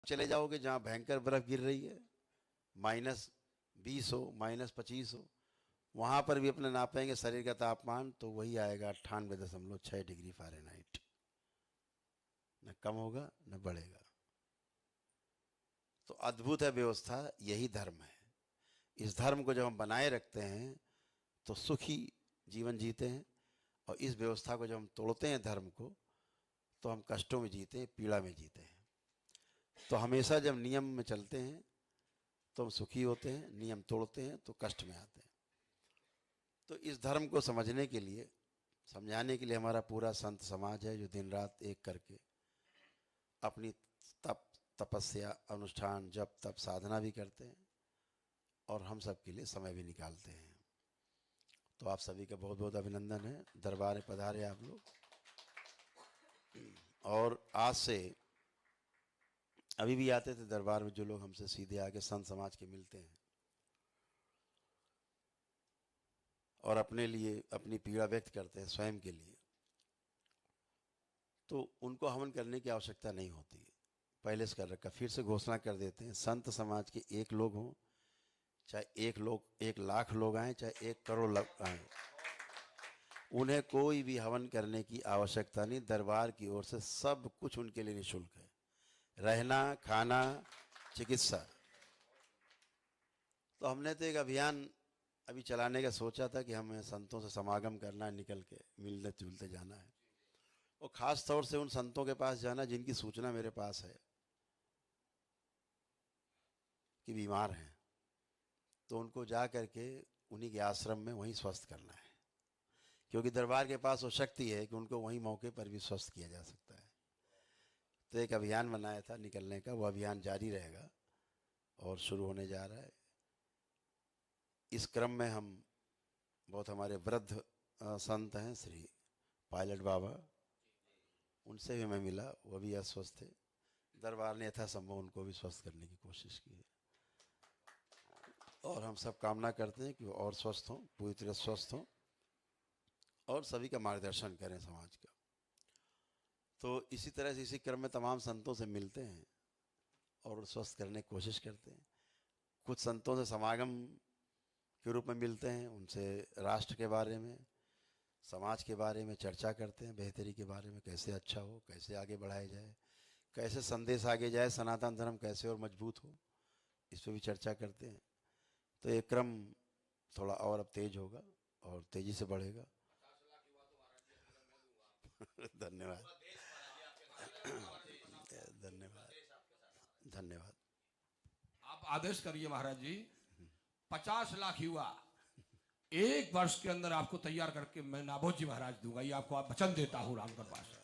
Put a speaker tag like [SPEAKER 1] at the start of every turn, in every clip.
[SPEAKER 1] चले जाओगे जहाँ भयंकर बर्फ गिर रही है, -20 हो, -25 हो, वहाँ पर भी अपने नापेंगे शरीर का तापमान तो वही आएगा 98.6 डिग्री फ़ारेनहाइट। न कम होगा न बढ़ेगा। तो अद्भुत है व्यवस्था, यही धर्म है। इस धर्म को जब हम बनाए रखते हैं तो सुखी जीवन जीते हैं, और इस व्यवस्था को जब हम तोड़ते हैं धर्म को, तो हम कष्टों में जीते हैं, पीड़ा में जीते हैं। तो हमेशा जब नियम में चलते हैं तो हम सुखी होते हैं, नियम तोड़ते हैं तो कष्ट में आते हैं। तो इस धर्म को समझने के लिए, समझाने के लिए हमारा पूरा संत समाज है, जो दिन रात एक करके अपनी तप तपस्या अनुष्ठान जप तप साधना भी करते हैं, और हम सब के लिए समय भी निकालते हैं। तो आप सभी का बहुत बहुत अभिनंदन है। दरबार में पधारे आप लोग, और आज से अभी भी आते थे दरबार में जो लोग हमसे सीधे आके संत समाज के मिलते हैं और अपने लिए अपनी पीड़ा व्यक्त करते हैं स्वयं के लिए, तो उनको हवन करने की आवश्यकता नहीं होती है, पहले से कर रखा। फिर से घोषणा कर देते हैं, संत समाज के 1 लोग हों, चाहे 1 लाख लोग आएँ, चाहे 1 करोड़ लोग आएँ, उन्हें कोई भी हवन करने की आवश्यकता नहीं। दरबार की ओर से सब कुछ उनके लिए निःशुल्क है, रहना, खाना, चिकित्सा। तो हमने तो एक अभियान अभी चलाने का सोचा था कि हमें संतों से समागम करना है, निकल के मिलते जुलते जाना है, और ख़ास तौर से उन संतों के पास जाना जिनकी सूचना मेरे पास है कि बीमार हैं, तो उनको जा करके उन्हीं के आश्रम में वहीं स्वस्थ करना है, क्योंकि दरबार के पास वो शक्ति है कि उनको वहीं मौके पर भी स्वस्थ किया जा सकता है। तो एक अभियान बनाया था निकलने का, वो अभियान जारी रहेगा और शुरू होने जा रहा है। इस क्रम में हम बहुत हमारे वृद्ध संत हैं श्री पायलट बाबा, उनसे भी मैं मिला, वो भी अस्वस्थ थे। दरबार ने यथासंभव उनको भी स्वस्थ करने की कोशिश की है, और हम सब कामना करते हैं कि वो और स्वस्थ हों, पूरी तरह स्वस्थ हों, और सभी का मार्गदर्शन करें समाज का। तो इसी तरह से इसी क्रम में तमाम संतों से मिलते हैं और स्वस्थ करने की कोशिश करते हैं। कुछ संतों से समागम के रूप में मिलते हैं, उनसे राष्ट्र के बारे में, समाज के बारे में चर्चा करते हैं, बेहतरी के बारे में, कैसे अच्छा हो, कैसे आगे बढ़ाया जाए, कैसे संदेश आगे जाए, सनातन धर्म कैसे और मजबूत हो, इस पर भी चर्चा करते हैं। तो ये क्रम थोड़ा और अब तेज होगा और तेजी से बढ़ेगा। धन्यवाद धन्यवाद धन्यवाद।
[SPEAKER 2] आप आदेश करिए महाराज जी, 50 लाख युवा 1 वर्ष के अंदर आपको तैयार करके मैं नाभोज जी महाराज दूंगा, ये आपको आप वचन देता हूँ राम कृपा से।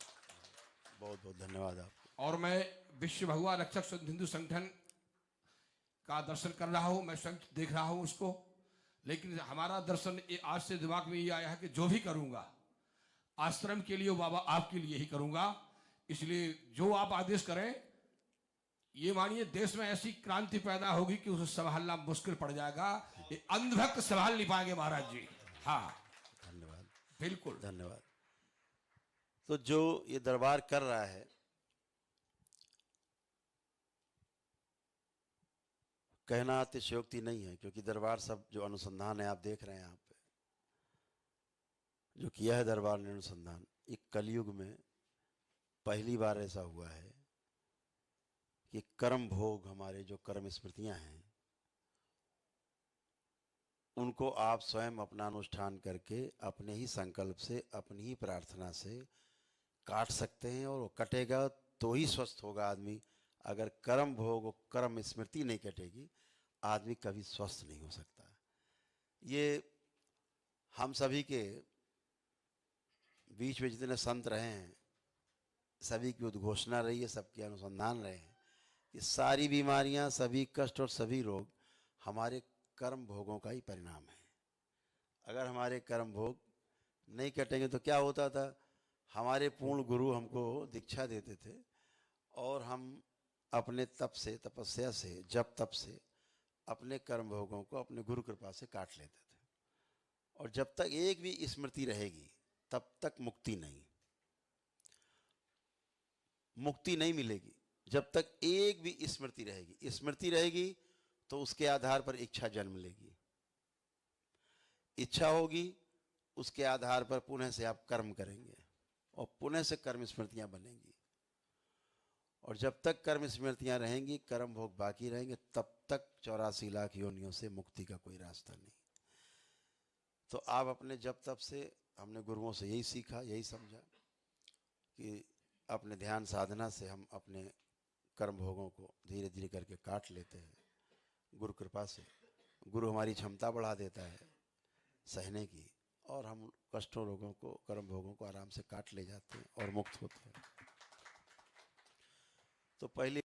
[SPEAKER 1] बहुत बहुत धन्यवाद आपको।
[SPEAKER 2] और मैं विश्व भगवा रक्षक हिंदू संगठन का दर्शन कर रहा हूँ, मैं स्वयं देख रहा हूँ उसको, लेकिन हमारा दर्शन आज से दिमाग में ये आया है कि जो भी करूंगा आश्रम के लिए, बाबा आपके लिए ही करूंगा। इसलिए जो आप आदेश करें, ये मानिए देश में ऐसी क्रांति पैदा होगी कि उसे संभालना मुश्किल पड़ जाएगा, ये अंधभक्त संभाल नहीं पाएंगे महाराज जी। हाँ
[SPEAKER 1] धन्यवाद
[SPEAKER 2] बिल्कुल।
[SPEAKER 1] धन्यवाद। तो जो ये दरबार कर रहा है, कहना अतिशयोक्ति नहीं है, क्योंकि दरबार सब जो अनुसंधान है आप देख रहे हैं यहाँ पे, जो किया है दरबार ने अनुसंधान, एक कलयुग में पहली बार ऐसा हुआ है कि कर्म भोग, हमारे जो कर्म स्मृतियां हैं, उनको आप स्वयं अपना अनुष्ठान करके अपने ही संकल्प से, अपनी ही प्रार्थना से काट सकते हैं, और वो कटेगा तो ही स्वस्थ होगा आदमी। अगर कर्म भोग कर्म स्मृति नहीं कटेगी, आदमी कभी स्वस्थ नहीं हो सकता। ये हम सभी के बीच में जितने संत रहे हैं, सभी की उद्घोषणा रही है, सबके अनुसंधान रहे हैं, ये सारी बीमारियां, सभी कष्ट और सभी रोग हमारे कर्म भोगों का ही परिणाम है। अगर हमारे कर्म भोग नहीं कटेंगे तो क्या होता था, हमारे पूर्ण गुरु हमको दीक्षा देते थे, और हम अपने तप से, तपस्या से, जप तप से अपने कर्म भोगों को अपने गुरु कृपा से काट लेते थे। और जब तक एक भी स्मृति रहेगी तब तक मुक्ति नहीं, मुक्ति नहीं मिलेगी। जब तक एक भी स्मृति रहेगी तो उसके आधार पर इच्छा जन्म लेगी। इच्छा होगी, उसके आधार पर पुनः से आप कर्म करेंगे और पुनः से कर्म स्मृतियां बनेंगी। और जब तक कर्म स्मृतियां रहेंगी, कर्म भोग बाकी रहेंगे, तब तक 84 लाख योनियों से मुक्ति का कोई रास्ता नहीं। तो आप अपने जब तब से, हमने गुरुओं से यही सीखा, यही समझा कि अपने ध्यान साधना से हम अपने कर्म भोगों को धीरे धीरे करके काट लेते हैं। गुरु कृपा से गुरु हमारी क्षमता बढ़ा देता है सहने की, और हम कष्टों रोगों को, कर्म भोगों को आराम से काट ले जाते हैं और मुक्त होते हैं। तो पहली